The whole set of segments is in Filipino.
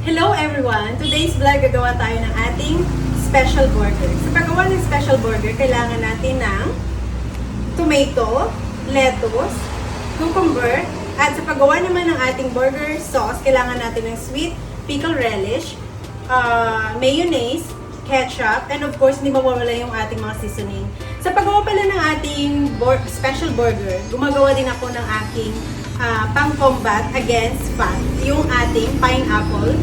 Hello everyone! Today's vlog gagawa tayo ng ating special burger. Sa paggawa ng special burger, kailangan natin ng tomato, lettuce, cucumber, at sa paggawa naman ng ating burger sauce, kailangan natin ng sweet pickle relish, mayonnaise, ketchup, and of course, hindi mawawala yung ating mga seasoning. Sa paggawa pala ng ating special burger, gumagawa din ako ng aking pang-combat against fat, yung ating pineapple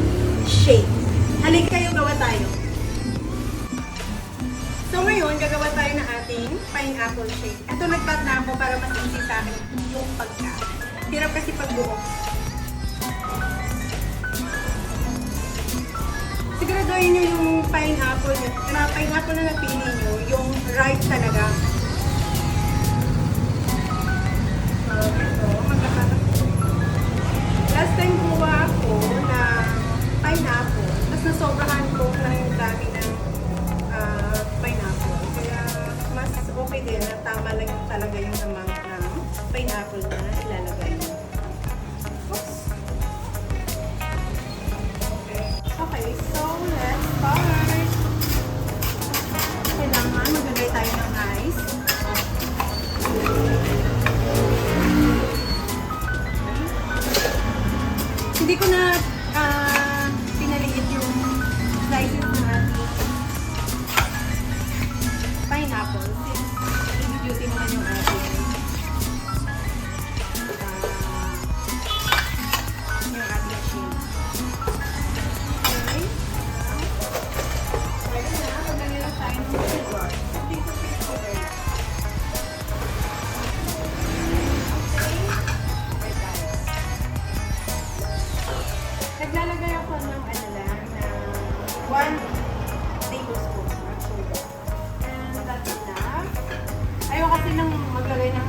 shake. Halika kayo, gawa tayo. So ngayon, gagawa tayo ng ating pineapple shake. Ito, nagpat na ako para mas easy sa akin yung pagka. Hirap kasi pagbuo. Siguraduhin nyo yung pineapple na napili nyo, yung ripe talaga. Ito, magkakaroon. Last time kuha ako na pineapple, tapos nasobrahan ko na yung dami ng pineapple. Kaya mas okay din na tama lang yung talaga yung amount ng pineapple na ilalagay mo. Oops. Okay, so let's start. Kailangan maglagay tayo ng ice. Hindi ko na pinaliit yung slices ng ating pineapple since i-beauty naman yung ating cheese. Okay. Pwede na. Maglagay lang tayo ng sugar. Hindi ko fit sugar. Naglalagay ako ng ano lang, na 1 tablespoon ng sugar. And that's enough. Ayaw kasi nang maglagay ng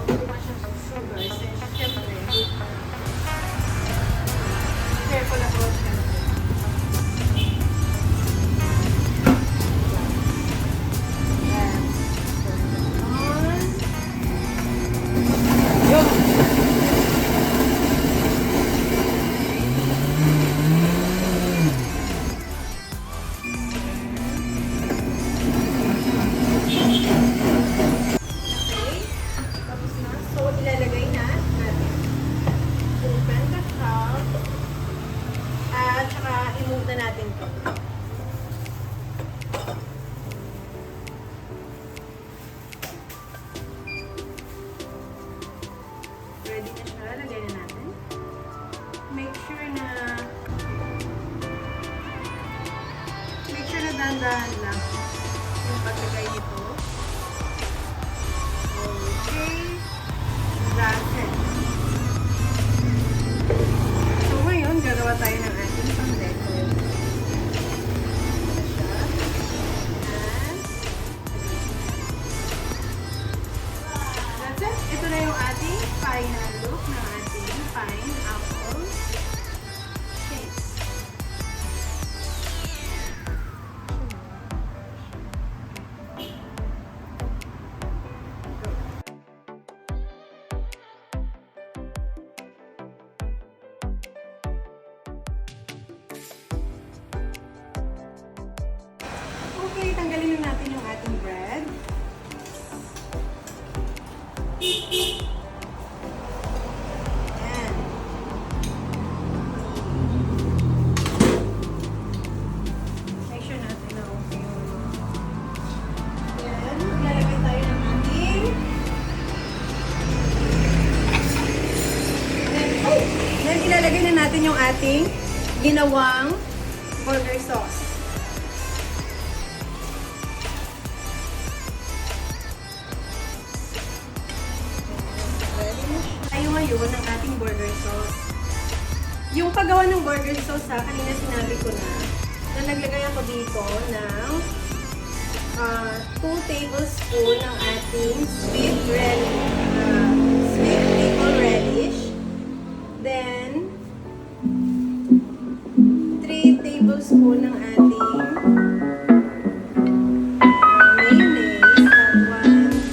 too much of sugar. So, syempre, careful ako syempre. Yes. Yun! Natin to. Ready na siya. Lagay na natin. Make sure na dahan-dahan lang yung paglagay nito. Okay. That's it. So ngayon, gagawa tayo ng ating pang-decorate. Ito na yung ating final look ng ating pineapple shake. Okay, tanggalin na natin yung ating bread. Ayan. Make sure natin na okay yung ayan. Lalagay tayo ng ating then ilalagay na natin yung ating ginawang burger sauce. Ngayon ng ating burger sauce. Yung paggawa ng burger sauce, kanina sinabi ko na naglagay ako dito ng 2 tablespoon ng ating sweet pickle relish. Then 3 tablespoon ng ating mayonnaise at 1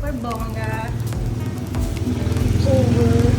Super bongga. Over.